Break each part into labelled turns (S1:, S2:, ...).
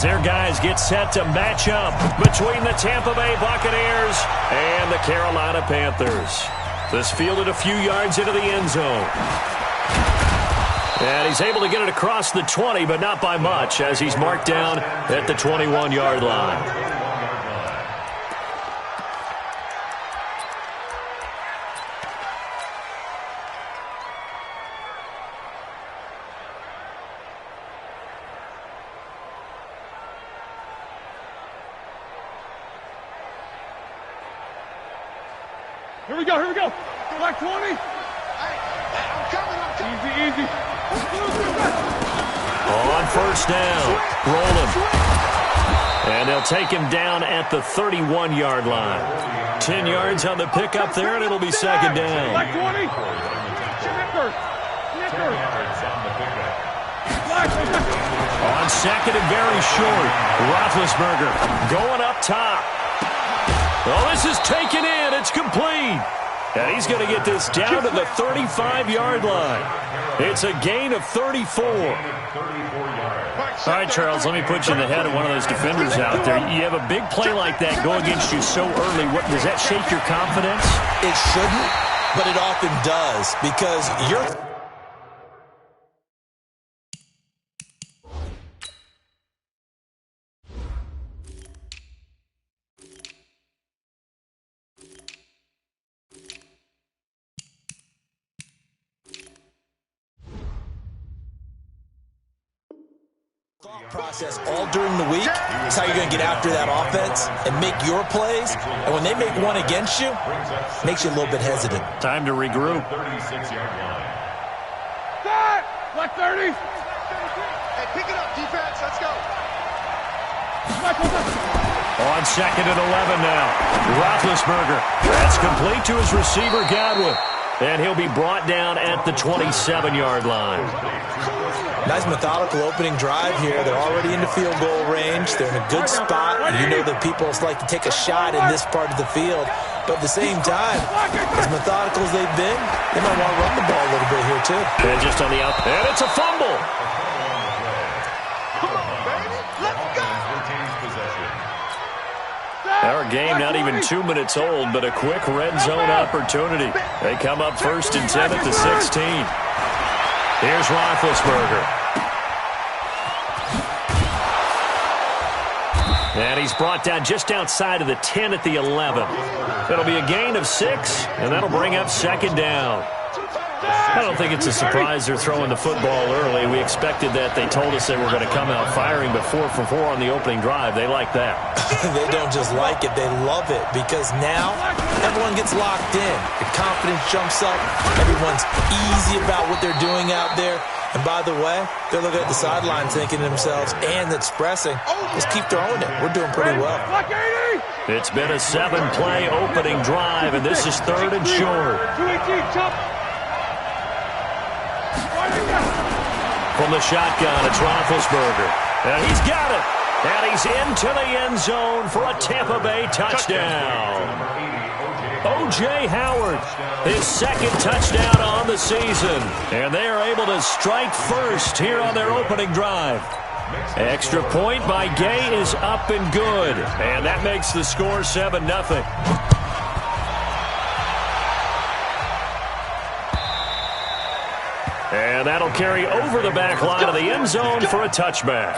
S1: Their guys get set to match up between the Tampa Bay Buccaneers and the Carolina Panthers. This fielded a few yards into the end zone. And he's able to get it across the 20, but not by much, as he's marked down at the 21-yard line.
S2: Here we go. Black 20.
S3: I'm coming.
S2: Easy.
S1: On first down, rolling. And they'll take him down at the 31-yard line. 10 yards on the pickup there, and it'll be second down.
S2: Black 20.
S1: On second and very short, Roethlisberger going up top. Oh, this is taken in. It's complete. And he's going to get this down to the 35-yard line. It's a gain of 34. All right, Charles, let me put you in the head of one of those defenders out there. You have a big play like that go against you so early. Does that shake your confidence?
S4: It shouldn't, but it often does, because you're... process all during the week. That's how you're going to get after that offense and make your plays. And when they make one against you, it makes you a little bit hesitant.
S1: Time to regroup.
S2: Start! Black 30.
S3: Hey, pick it up, defense. Let's go.
S1: On second and 11 now. Roethlisberger. That's complete to his receiver, Godwin. And he'll be brought down at the 27-yard line.
S4: Nice methodical opening drive here. They're already into field goal range. They're in a good spot. You know that people like to take a shot in this part of the field. But at the same time, as methodical as they've been, they might want to run the ball a little bit here too.
S1: And just on the out. And it's a fumble.
S3: Come on, baby. Let's go.
S1: Our game not even 2 minutes old, but a quick red zone opportunity. They come up first and 10 at the 16. Here's Roethlisberger. And he's brought down just outside of the 10 at the 11. It'll be a gain of 6, and that'll bring up second down. I don't think it's a surprise they're throwing the football early. We expected that. They told us they were going to come out firing, but 4 for 4 on the opening drive. They like that.
S4: They don't just like it, they love it, because now everyone gets locked in. The confidence jumps up. Everyone's easy about what they're doing out there. And by the way, they're looking at the sideline thinking to themselves and expressing, let's keep throwing it. We're doing pretty well.
S1: It's been a 7-play opening drive, and this is third and short. From the shotgun, it's Roethlisberger. And he's got it. And he's into the end zone for a Tampa Bay touchdown. O.J. Howard, his second touchdown on the season. And they are able to strike first here on their opening drive. Extra point by Gay is up and good. And that makes the score 7-0. And that'll carry over the back line of the end zone for a touchback.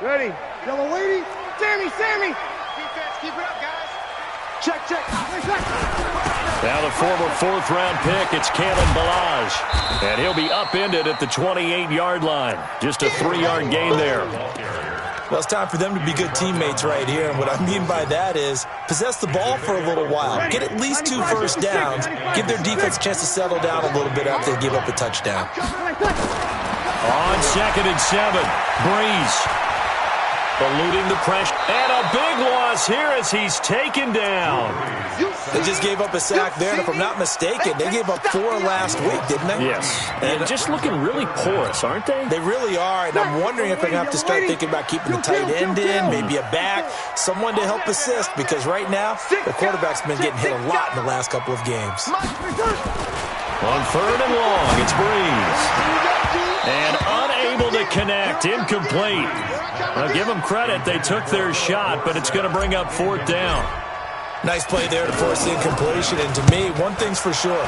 S2: Ready. Yellow lady. Sammy.
S3: Defense, keep it up, guys.
S2: Check.
S1: Now the former 4th-round pick, it's Kalen Ballage. And he'll be upended at the 28-yard line. Just a 3-yard gain there.
S4: Well, it's time for them to be good teammates right here. And what I mean by that is possess the ball for a little while. Get at least 2 first downs. Give their defense a chance to settle down a little bit after they give up a touchdown.
S1: On second and 7, Breeze. eluding the pressure. And a big loss here as he's taken down.
S4: They just gave up a sack there, and if I'm not mistaken, they gave up 4 last week, didn't they?
S1: Yes. And just looking really porous, aren't they?
S4: They really are, and I'm wondering if they're going to have to start thinking about keeping the tight end in, maybe a back, someone to help assist, because right now, the quarterback's been getting hit a lot in the last couple of games.
S1: On 3rd and long, it's Breeze. And unable to connect, incomplete. Now, give them credit, they took their shot, but it's going to bring up 4th down.
S4: Nice play there to force the incompletion, and to me, one thing's for sure.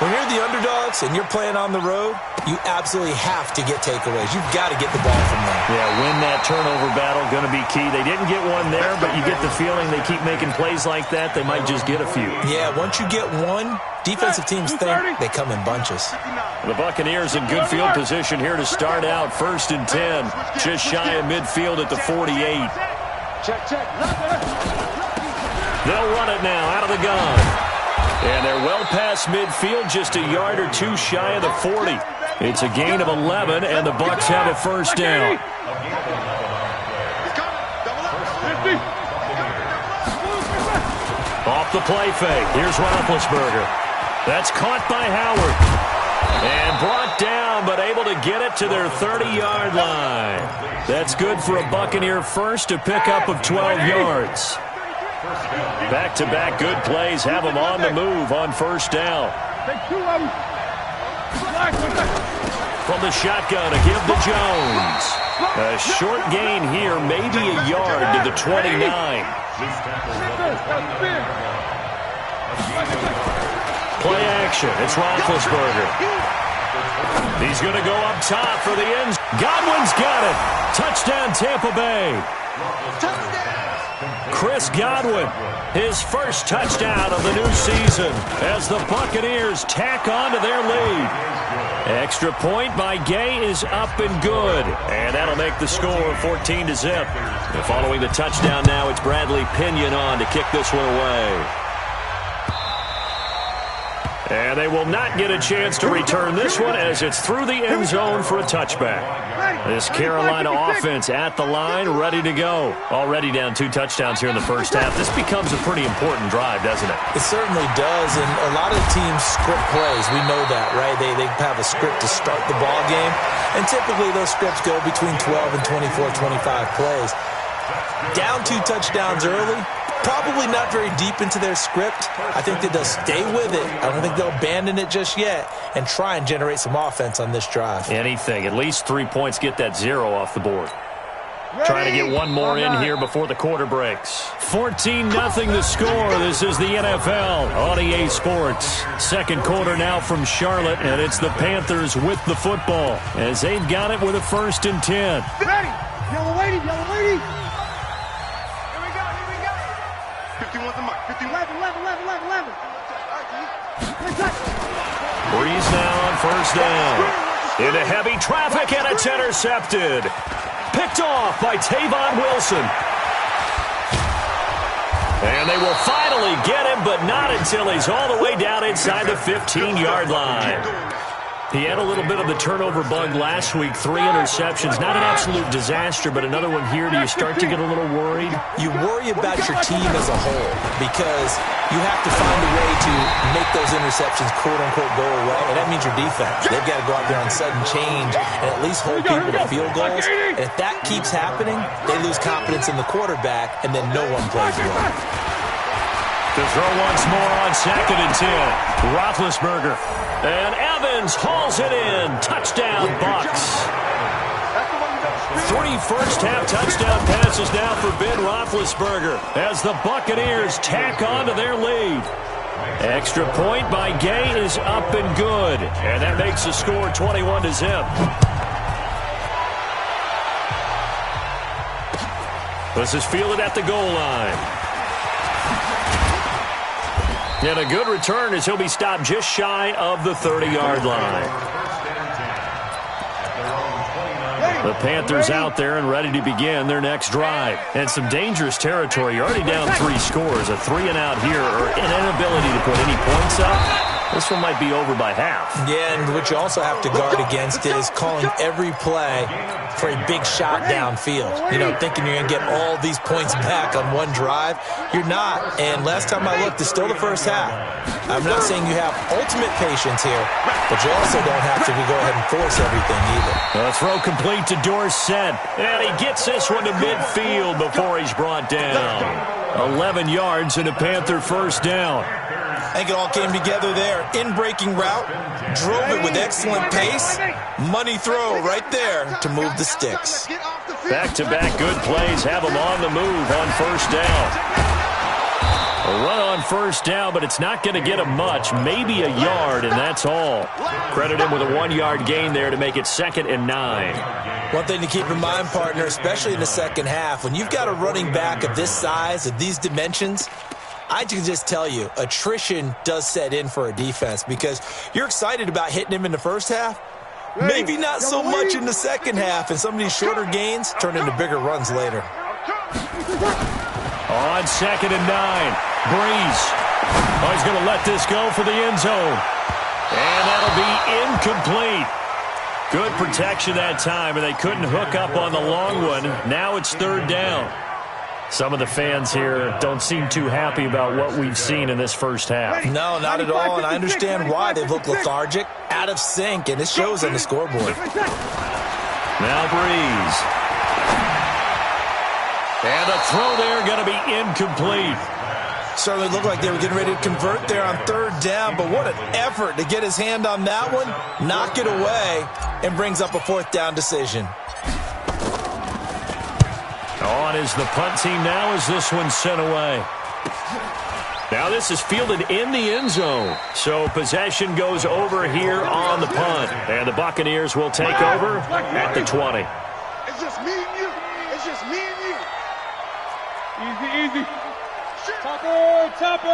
S4: When you're the underdogs and you're playing on the road, you absolutely have to get takeaways. You've got to get the ball from them.
S1: Yeah, win that turnover battle, going to be key. They didn't get one there, but you get the feeling they keep making plays like that, they might just get a few.
S4: Yeah, once you get one, defensive teams think they come in bunches.
S1: The Buccaneers in good field position here to start out. 1st and 10, just shy of midfield at the 48.
S2: Check.
S1: They'll run it now out of the gun. And they're well past midfield, just a yard or 2 shy of the 40. It's a gain of 11, and the Bucs have a 1st down. Off the play fake. Here's Roethlisberger. That's caught by Howard. And brought down, but able to get it to their 30-yard line. That's good for a Buccaneer first, a pickup of 12 yards. Back-to-back good plays have them on the move on 1st down. From the shotgun, a give to Jones. A short gain here, maybe a yard to the 29. Play action. It's Roethlisberger. He's going to go up top for the end. Godwin's got it. Touchdown, Tampa Bay. Chris Godwin, his first touchdown of the new season as the Buccaneers tack on to their lead. Extra point by Gay is up and good, and that'll make the score 14-0. And following the touchdown now, it's Bradley Pinion on to kick this one away. And they will not get a chance to return this one as it's through the end zone for a touchback. This Carolina offense at the line, ready to go. Already down 2 touchdowns here in the first half. This becomes a pretty important drive, doesn't it?
S4: It certainly does, and a lot of teams script plays. We know that, right? They have a script to start the ball game, and typically those scripts go between 12 and 24, 25 plays. Down 2 touchdowns early, probably not very deep into their script. I think that they'll stay with it. I don't think they'll abandon it just yet and try and generate some offense on this drive.
S1: Anything. At least 3 points, get that 0 off the board. Trying to get one more in here before the quarter breaks. 14-0 the score. This is the NFL on EA Sports. Second quarter now from Charlotte, and it's the Panthers with the football as they've got it with a 1st and 10.
S2: Ready. Yellow lady.
S3: Here we go. 51's the mark. 51.
S2: 11.
S1: Breeze now on 1st down. Into heavy traffic, and it's intercepted. Picked off by Tavon Wilson. And they will finally get him, but not until he's all the way down inside the 15-yard line. He had a little bit of the turnover bug last week, 3 interceptions. Not an absolute disaster, but another one here. Do you start to get a little worried?
S4: You worry about your team as a whole because you have to find a way to make those interceptions, quote-unquote, go away, and that means your defense. They've got to go out there on sudden change and at least hold people to field goals. And if that keeps happening, they lose confidence in the quarterback, and then no one plays well.
S1: To throw once more on 2nd and 10. Roethlisberger. And Evans hauls it in. Touchdown, Bucs. 3 first-half touchdown passes now for Ben Roethlisberger as the Buccaneers tack on to their lead. Extra point by Gay is up and good. And that makes the score 21-0. This is fielded at the goal line. And a good return as he'll be stopped just shy of the 30-yard line. The Panthers out there and ready to begin their next drive. And some dangerous territory. You're already down 3 scores. A 3-and-out here or an inability to put any points up. This one might be over by half.
S4: Yeah, and what you also have to guard against is calling every play for a big shot downfield. You know, thinking you're going to get all these points back on one drive. You're not. And last time I looked, it's still the first half. I'm not saying you have ultimate patience here, but you also don't have to go ahead and force everything either.
S1: A throw complete to Dorsett. And he gets this one to midfield before he's brought down. 11 yards and a Panther first down.
S4: I think it all came together there. In-breaking route, drove it with excellent pace. Money throw right there to move the sticks.
S1: Back-to-back good plays have him on the move on first down. A run on first down, but it's not going to get him much. Maybe a yard, and that's all. Credit him with a 1-yard gain there to make it 2nd and 9.
S4: One thing to keep in mind, partner, especially in the second half, when you've got a running back of this size, of these dimensions, I can just tell you, attrition does set in for a defense because you're excited about hitting him in the first half. Maybe not so much in the second half, and some of these shorter gains turn into bigger runs later.
S1: On 2nd and 9, Breeze. Oh, he's going to let this go for the end zone. And that'll be incomplete. Good protection that time, and they couldn't hook up on the long one. Now it's 3rd down. Some of the fans here don't seem too happy about what we've seen in this first half.
S4: No, not at all, and I understand why. They've looked lethargic, out of sync, and it shows on the scoreboard.
S1: Now Breeze. And a throw there going to be incomplete.
S4: Certainly looked like they were getting ready to convert there on 3rd down, but what an effort to get his hand on that one, knock it away, and brings up a 4th down decision.
S1: On is the punt team now as this one's sent away. Now this is fielded in the end zone. So possession goes over here on the punt. And the Buccaneers will take over at the 20.
S3: It's just me and you. It's just me and you.
S2: Easy. Topper.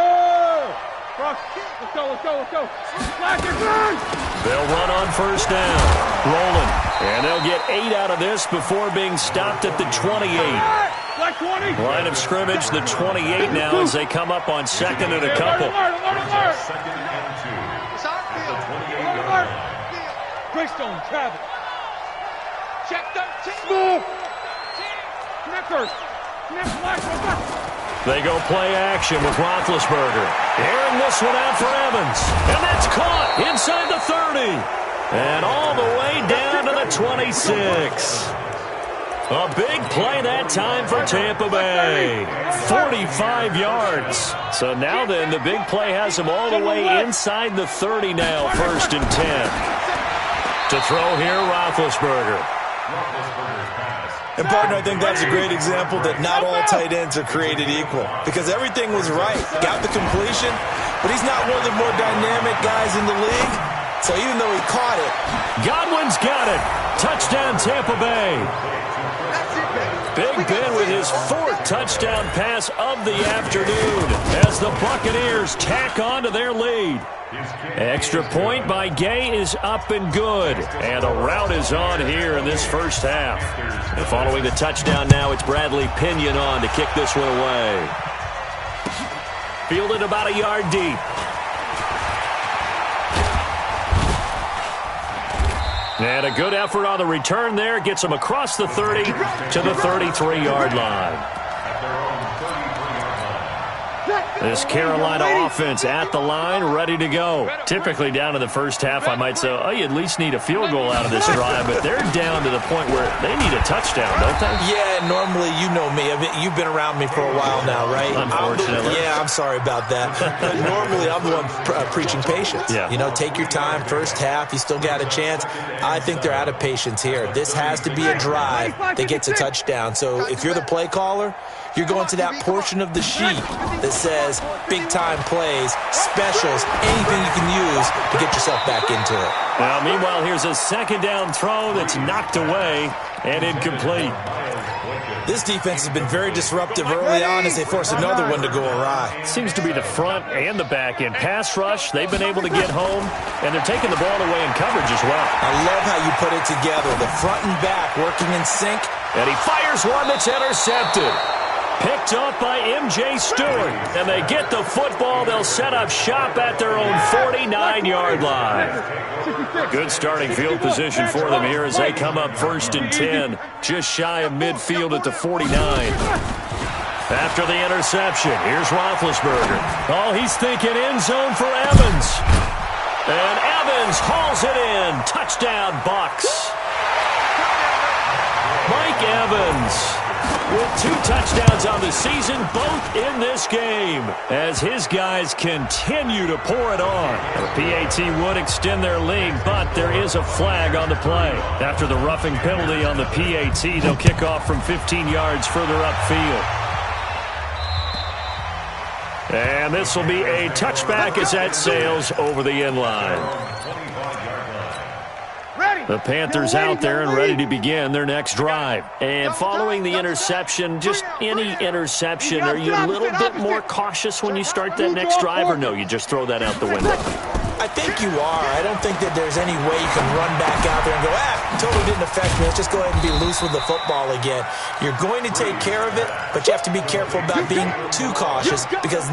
S2: Let's go.
S1: They'll run on first down. Rolling. And they'll get 8 out of this before being stopped at the 28. Line of scrimmage, the 28 now as they come up on 2nd and a couple.
S2: Greystone, Travis. Check 13.
S1: They go play action with Roethlisberger. Airing this one out for Evans. And that's caught inside the 30. And all the way down to the 26. A big play that time for Tampa Bay. 45 yards. So now then, the big play has them all the way inside the 30 now, 1st and 10. To throw here, Roethlisberger.
S4: And, partner, I think that's a great example that not all tight ends are created equal because everything was right. Got the completion, but he's not one of the more dynamic guys in the league. So even though he caught it.
S1: Godwin's got it. Touchdown, Tampa Bay. Big Ben with his 4th touchdown pass of the afternoon as the Buccaneers tack on to their lead. Extra point by Gay is up and good. And a rout is on here in this first half. And following the touchdown now, it's Bradley Pinion on to kick this one away. Fielded about a yard deep. And a good effort on the return there. Gets him across the 30 to the 33-yard line. This Carolina offense at the line, ready to go. Typically down in the first half, I might say, oh, you at least need a field goal out of this drive, but they're down to the point where they need a touchdown, don't they?
S4: Yeah, normally, you know me. I mean, you've been around me for a while now, right?
S1: Unfortunately.
S4: I'm sorry about that. But normally, I'm the one preaching patience.
S1: Yeah.
S4: You know, take your time, first half, you still got a chance. I think they're out of patience here. This has to be a drive that gets a touchdown. So if you're the play caller, you're going to that portion of the sheet that says big-time plays, specials, anything you can use to get yourself back into it.
S1: Now, meanwhile, here's a 2nd down throw that's knocked away and incomplete.
S4: This defense has been very disruptive early on as they force another one to go awry.
S1: Seems to be the front and the back end. Pass rush, they've been able to get home, and they're taking the ball away in coverage as well.
S4: I love how you put it together. The front and back working in sync.
S1: And he fires one that's intercepted. Picked up by M.J. Stewart. And they get the football. They'll set up shop at their own 49-yard line. Good starting field position for them here as they come up 1st and 10. Just shy of midfield at the 49. After the interception, here's Roethlisberger. Oh, he's thinking end zone for Evans. And Evans hauls it in. Touchdown, Bucs. Mike Evans with 2 touchdowns on the season, both in this game, as his guys continue to pour it on. The PAT would extend their lead, but there is a flag on the play. After the roughing penalty on the PAT, they'll kick off from 15 yards further upfield. And this will be a touchback as that sails over the end line. The Panthers out there and ready to begin their next drive. And following the interception, just any interception, are you a little bit more cautious when you start that next drive, or no, you just throw that out the window?
S4: I think you are. I don't think that there's any way you can run back out there and go, totally didn't affect me. Let's just go ahead and be loose with the football again. You're going to take care of it, but you have to be careful about being too cautious because